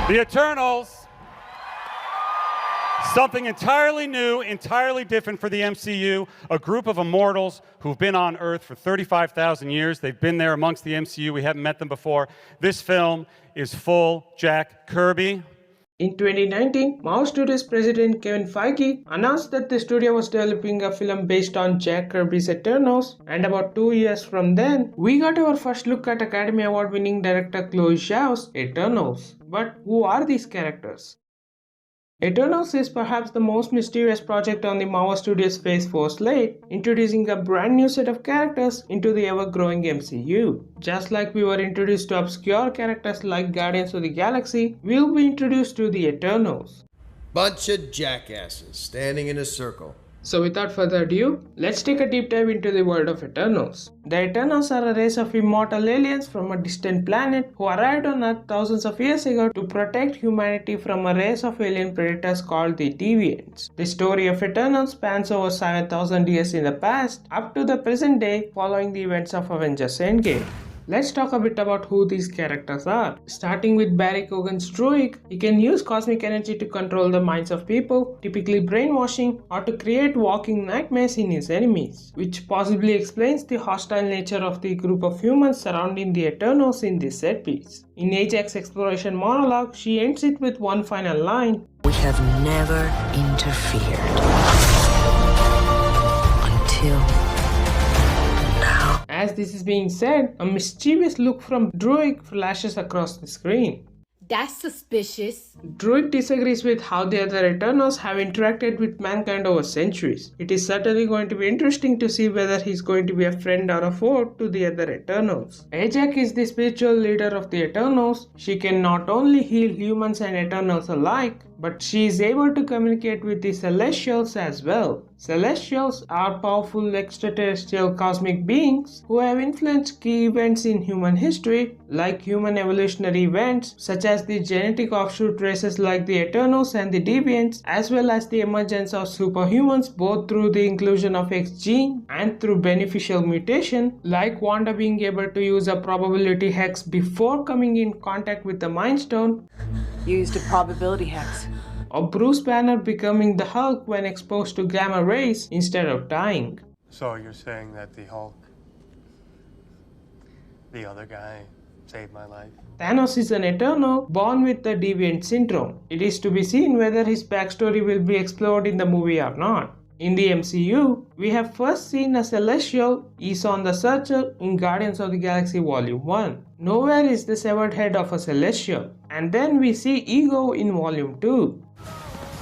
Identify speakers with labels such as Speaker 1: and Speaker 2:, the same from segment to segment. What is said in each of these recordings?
Speaker 1: The Eternals, something entirely new, entirely different for the MCU, a group of immortals who've been on Earth for 35,000 years. They've been there amongst the MCU. We haven't met them before. This film is full Jack Kirby.
Speaker 2: In 2019, Marvel Studios president Kevin Feige announced that the studio was developing a film based on Jack Kirby's Eternals, and about 2 years from then, we got our first look at Academy Award-winning director Chloe Zhao's Eternals. But who are these characters? Eternals is perhaps the most mysterious project on the Marvel Studios Phase 4 slate, introducing a brand new set of characters into the ever-growing MCU. Just like we were introduced to obscure characters like Guardians of the Galaxy, we'll be introduced to the Eternals.
Speaker 3: Bunch of jackasses standing in a circle.
Speaker 2: So without further ado, let's take a deep dive into the world of Eternals. The Eternals are a race of immortal aliens from a distant planet who arrived on Earth thousands of years ago to protect humanity from a race of alien predators called the Deviants. The story of Eternals spans over 7,000 years in the past up to the present day following the events of Avengers Endgame. Let's talk a bit about who these characters are. Starting with Barry Cogan's Druid, he can use cosmic energy to control the minds of people, typically brainwashing, or to create walking nightmares in his enemies, which possibly explains the hostile nature of the group of humans surrounding the Eternals in this set piece. In Ajax's exploration monologue, she ends it with one final line:
Speaker 4: "We have never interfered until now."
Speaker 2: As this is being said, a mischievous look from Druid flashes across the screen.
Speaker 5: That's suspicious.
Speaker 2: Druid disagrees with how the other Eternals have interacted with mankind over centuries. It is certainly going to be interesting to see whether he's going to be a friend or a foe to the other Eternals. Ajax is the spiritual leader of the Eternals. She can not only heal humans and Eternals alike, but she is able to communicate with the Celestials as well. Celestials are powerful extraterrestrial cosmic beings who have influenced key events in human history, like human evolutionary events such as the genetic offshoot races like the Eternals and the Deviants, as well as the emergence of superhumans both through the inclusion of X gene and through beneficial mutation, like Wanda being able to use a probability hex before coming in contact with the Mind Stone.
Speaker 4: Used a probability hex.
Speaker 2: Or Bruce Banner becoming the Hulk when exposed to gamma rays instead of dying.
Speaker 1: So you're saying that the Hulk, the other guy, saved my life?
Speaker 2: Thanos is an Eternal born with the Deviant Syndrome. It is to be seen whether his backstory will be explored in the movie or not. In the MCU, we have first seen a Celestial, Eson the Searcher, in Guardians of the Galaxy Volume 1. Nowhere is the severed head of a Celestial. And then we see Ego in Volume 2.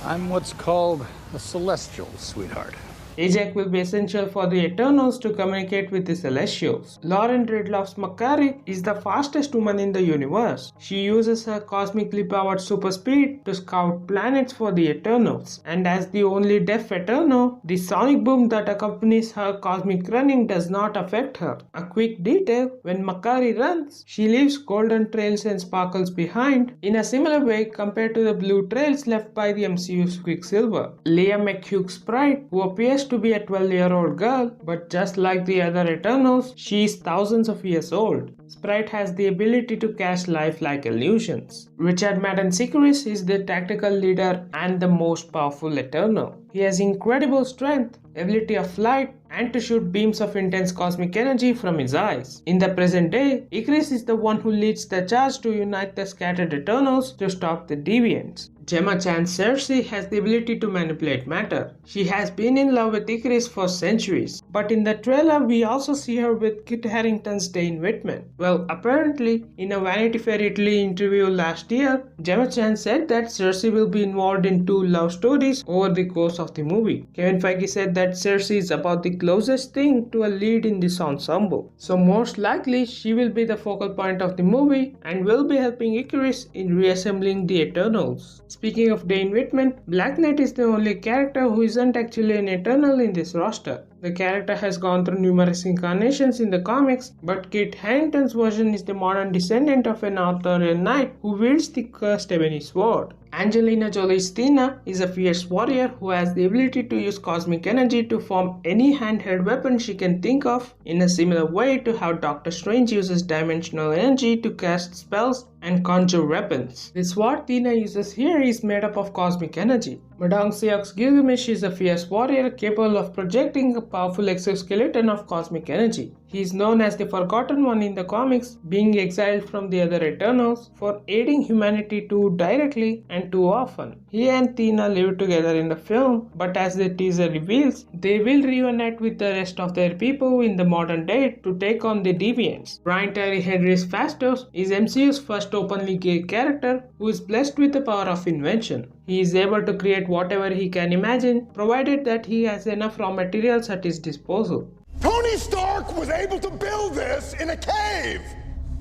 Speaker 6: I'm what's called a celestial, sweetheart.
Speaker 2: Ajax will be essential for the Eternals to communicate with the Celestials. Lauren Ridloff's Makkari is the fastest woman in the universe. She uses her cosmically powered super speed to scout planets for the Eternals. And as the only deaf Eternal, the sonic boom that accompanies her cosmic running does not affect her. A quick detail, when Makkari runs, she leaves golden trails and sparkles behind in a similar way compared to the blue trails left by the MCU's Quicksilver. Leah McHugh's Sprite, who appears to be a 12-year-old girl, but just like the other Eternals, she is thousands of years old. Sprite has the ability to cast lifelike illusions. Richard Madden is the tactical leader and the most powerful Eternal. He has incredible strength, ability of flight, and to shoot beams of intense cosmic energy from his eyes. In the present day, Ikaris is the one who leads the charge to unite the scattered Eternals to stop the Deviants. Gemma Chan's Cersei has the ability to manipulate matter. She has been in love with Ikaris for centuries, but in the trailer we also see her with Kit Harington's Dane Whitman. Well, apparently, in a Vanity Fair Italy interview last year, Gemma Chan said that Cersei will be involved in 2 love stories over the course of the movie. Kevin Feige said that Cersei is about the closest thing to a lead in this ensemble. So most likely, she will be the focal point of the movie and will be helping Ikaris in reassembling the Eternals. Speaking of Dane Whitman, Black Knight is the only character who isn't actually an Eternal in this roster. The character has gone through numerous incarnations in the comics, but Kit Harington's version is the modern descendant of an Arthurian knight who wields the cursed ebony sword. Angelina Jolie's Tina is a fierce warrior who has the ability to use cosmic energy to form any handheld weapon she can think of, in a similar way to how Doctor Strange uses dimensional energy to cast spells and conjure weapons. The sword Tina uses here is made up of cosmic energy. Madame Seok's Gilmesh is a fierce warrior capable of projecting a powerful exoskeleton of cosmic energy. He is known as the Forgotten One in the comics, being exiled from the other Eternals for aiding humanity too directly and too often. He and Tina live together in the film, but as the teaser reveals, they will reunite with the rest of their people in the modern day to take on the Deviants. Brian Tyree Henry's Phastos is MCU's first openly gay character who is blessed with the power of invention. He is able to create whatever he can imagine, provided that he has enough raw materials at his disposal.
Speaker 7: Tony Stark was able to build this in a cave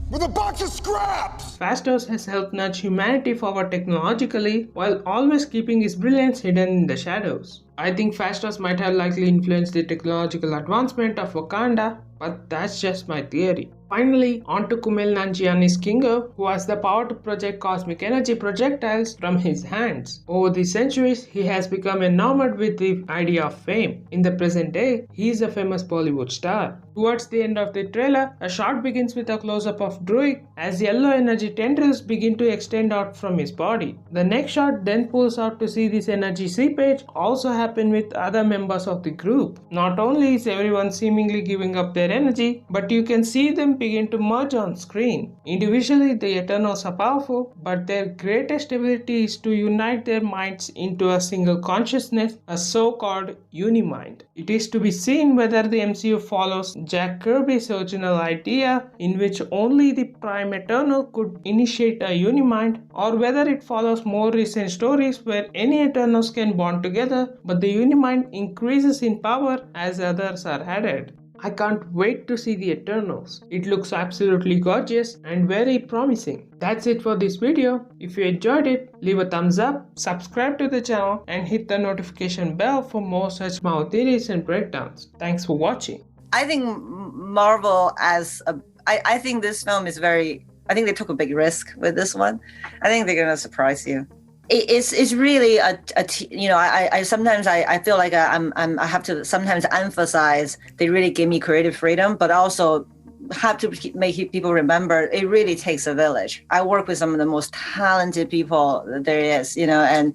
Speaker 7: with a box of scraps!
Speaker 2: Phastos has helped nudge humanity forward technologically while always keeping his brilliance hidden in the shadows. I think Phastos might have likely influenced the technological advancement of Wakanda, but that's just my theory. Finally, on to Kumail Nanjiani's Kingo, who has the power to project cosmic energy projectiles from his hands. Over the centuries, he has become enamored with the idea of fame. In the present day, he is a famous Bollywood star. Towards the end of the trailer, a shot begins with a close-up of Druig as yellow energy tendrils begin to extend out from his body. The next shot then pulls out to see this energy seepage also happen with other members of the group. Not only is everyone seemingly giving up their energy, but you can see them begin to merge on screen. Individually, the Eternals are powerful, but their greatest ability is to unite their minds into a single consciousness, a so-called Unimined. It is to be seen whether the MCU follows Jack Kirby's original idea, in which only the Prime Eternal could initiate a Unimind, or whether it follows more recent stories where any Eternals can bond together, but the Unimind increases in power as others are added. I can't wait to see the Eternals. It looks absolutely gorgeous and very promising. That's it for this video. If you enjoyed it, leave a thumbs up, subscribe to the channel and hit the notification bell for more such Marvel theories and breakdowns. Thanks for watching.
Speaker 8: I think Marvel I think this film is I think they took a big risk with this one. I think they're gonna surprise you. It's really I sometimes I feel like I have to sometimes emphasize they really give me creative freedom, but also have to make people remember it really takes a village. I work with some of the most talented people there is, and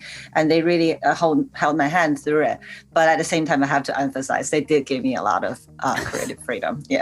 Speaker 8: they really held my hand through it. But at the same time, I have to emphasize they did give me a lot of creative freedom. Yeah.